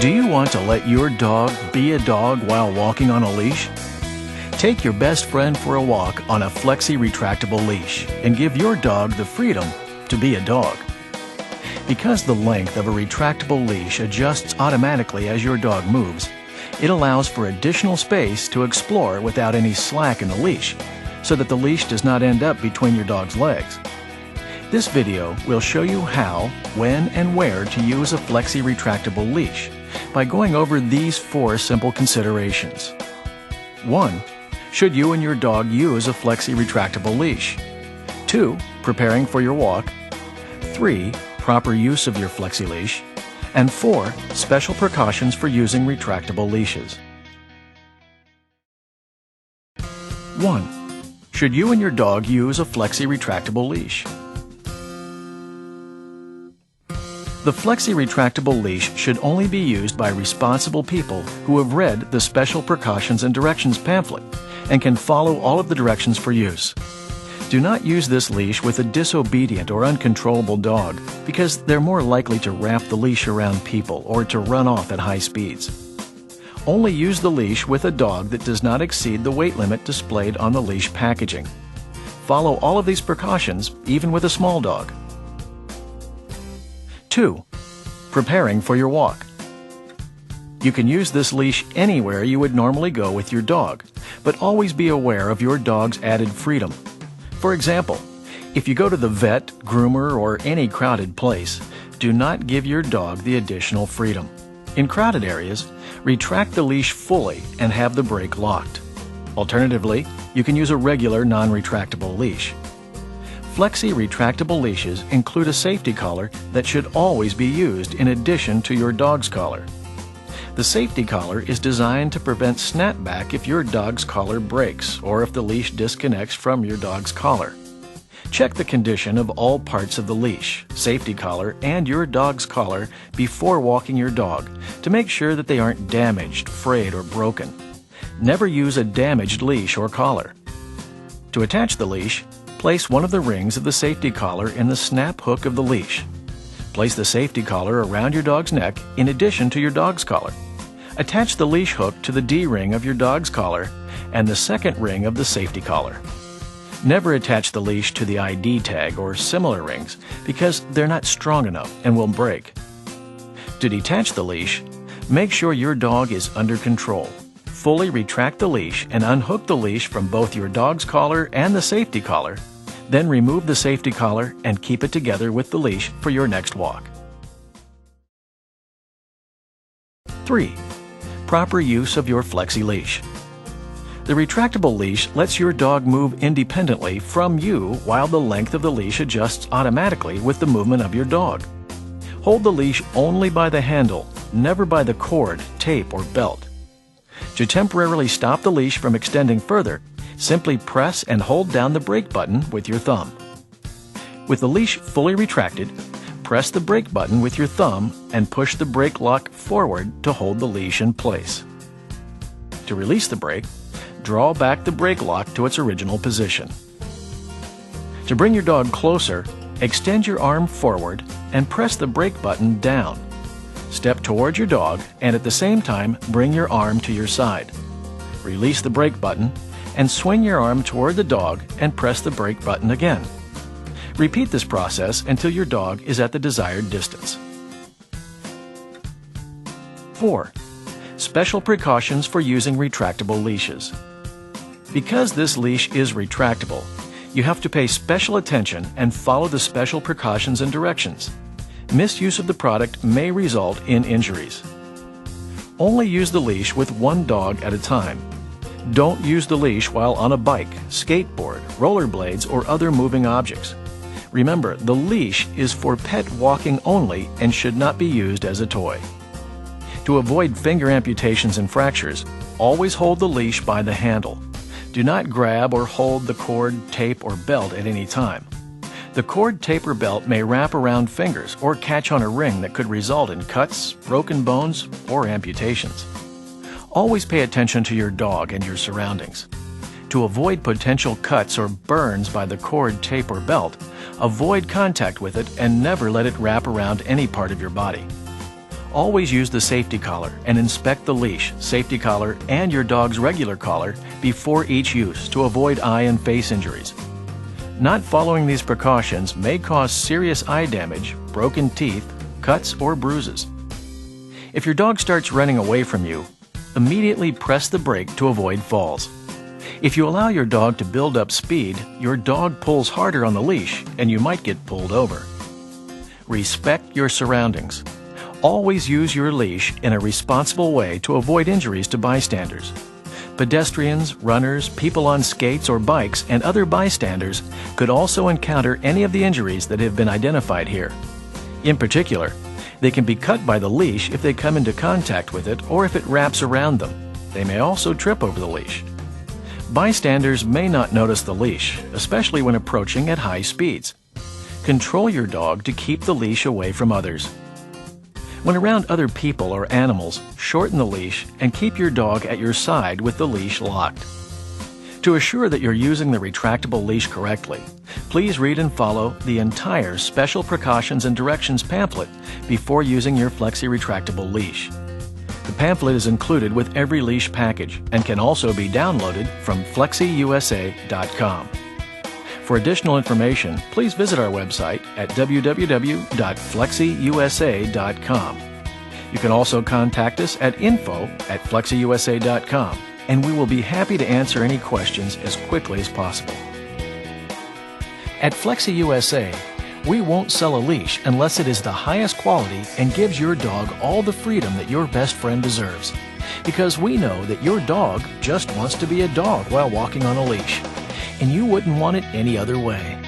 Do you want to let your dog be a dog while walking on a leash? Take your best friend for a walk on a Flexi retractable leash and give your dog the freedom to be a dog. Because the length of a retractable leash adjusts automatically as your dog moves, it allows for additional space to explore without any slack in the leash, so that the leash does not end up between your dog's legs. This video will show you how, when, and where to use a Flexi retractable leash by going over these 4 simple considerations. 1. Should you and your dog use a Flexi retractable leash? 2. Preparing for your walk. 3. Proper use of your Flexi leash. And 4. Special precautions for using retractable leashes. 1. Should you and your dog use a Flexi retractable leash? The Flexi retractable leash should only be used by responsible people who have read the Special Precautions and Directions pamphlet and can follow all of the directions for use. Do not use this leash with a disobedient or uncontrollable dog because they're more likely to wrap the leash around people or to run off at high speeds. Only use the leash with a dog that does not exceed the weight limit displayed on the leash packaging. Follow all of these precautions even with a small dog. 2. Preparing for your walk. You can use this leash anywhere you would normally go with your dog, but always be aware of your dog's added freedom. For example, if you go to the vet, groomer, or any crowded place, do not give your dog the additional freedom. In crowded areas, retract the leash fully and have the brake locked. Alternatively, you can use a regular non-retractable leash. Flexi retractable leashes include a safety collar that should always be used in addition to your dog's collar. The safety collar is designed to prevent snapback if your dog's collar breaks or if the leash disconnects from your dog's collar. Check the condition of all parts of the leash, safety collar, and your dog's collar before walking your dog to make sure that they aren't damaged, frayed, or broken. Never use a damaged leash or collar. To attach the leash, place one of the rings of the safety collar in the snap hook of the leash. Place the safety collar around your dog's neck in addition to your dog's collar. Attach the leash hook to the D-ring of your dog's collar and the second ring of the safety collar. Never attach the leash to the ID tag or similar rings because they're not strong enough and will break. To detach the leash, make sure your dog is under control. Fully retract the leash and unhook the leash from both your dog's collar and the safety collar. Then remove the safety collar and keep it together with the leash for your next walk. 3. Proper use of your Flexi leash. The retractable leash lets your dog move independently from you while the length of the leash adjusts automatically with the movement of your dog. Hold the leash only by the handle, never by the cord, tape, or belt. To temporarily stop the leash from extending further, simply press and hold down the brake button with your thumb. With the leash fully retracted, press the brake button with your thumb and push the brake lock forward to hold the leash in place. To release the brake, draw back the brake lock to its original position. To bring your dog closer, extend your arm forward and press the brake button down. Step towards your dog and at the same time bring your arm to your side. Release the brake button and swing your arm toward the dog and press the brake button again. Repeat this process until your dog is at the desired distance. 4. Special precautions for using retractable leashes. Because this leash is retractable, you have to pay special attention and follow the special precautions and directions. Misuse of the product may result in injuries. Only use the leash with one dog at a time. Don't use the leash while on a bike, skateboard, rollerblades, or other moving objects. Remember, the leash is for pet walking only and should not be used as a toy. To avoid finger amputations and fractures, always hold the leash by the handle. Do not grab or hold the cord, tape, or belt at any time. The cord, tape, or belt may wrap around fingers or catch on a ring that could result in cuts, broken bones, or amputations. Always pay attention to your dog and your surroundings. To avoid potential cuts or burns by the cord, tape, or belt, avoid contact with it and never let it wrap around any part of your body. Always use the safety collar and inspect the leash, safety collar, and your dog's regular collar before each use to avoid eye and face injuries. Not following these precautions may cause serious eye damage, broken teeth, cuts, or bruises. If your dog starts running away from you, immediately press the brake to avoid falls. If you allow your dog to build up speed, your dog pulls harder on the leash and you might get pulled over. Respect your surroundings. Always use your leash in a responsible way to avoid injuries to bystanders. Pedestrians, runners, people on skates or bikes, and other bystanders could also encounter any of the injuries that have been identified here. In particular, they can be cut by the leash if they come into contact with it or if it wraps around them. They may also trip over the leash. Bystanders may not notice the leash, especially when approaching at high speeds. Control your dog to keep the leash away from others. When around other people or animals, shorten the leash and keep your dog at your side with the leash locked. To assure that you're using the retractable leash correctly, please read and follow the entire Special Precautions and Directions pamphlet before using your Flexi retractable leash. The pamphlet is included with every leash package and can also be downloaded from FlexiUSA.com. For additional information, please visit our website at www.flexiusa.com. You can also contact us at info@flexiusa.com, and we will be happy to answer any questions as quickly as possible. At Flexi USA, we won't sell a leash unless it is the highest quality and gives your dog all the freedom that your best friend deserves. Because we know that your dog just wants to be a dog while walking on a leash, and you wouldn't want it any other way.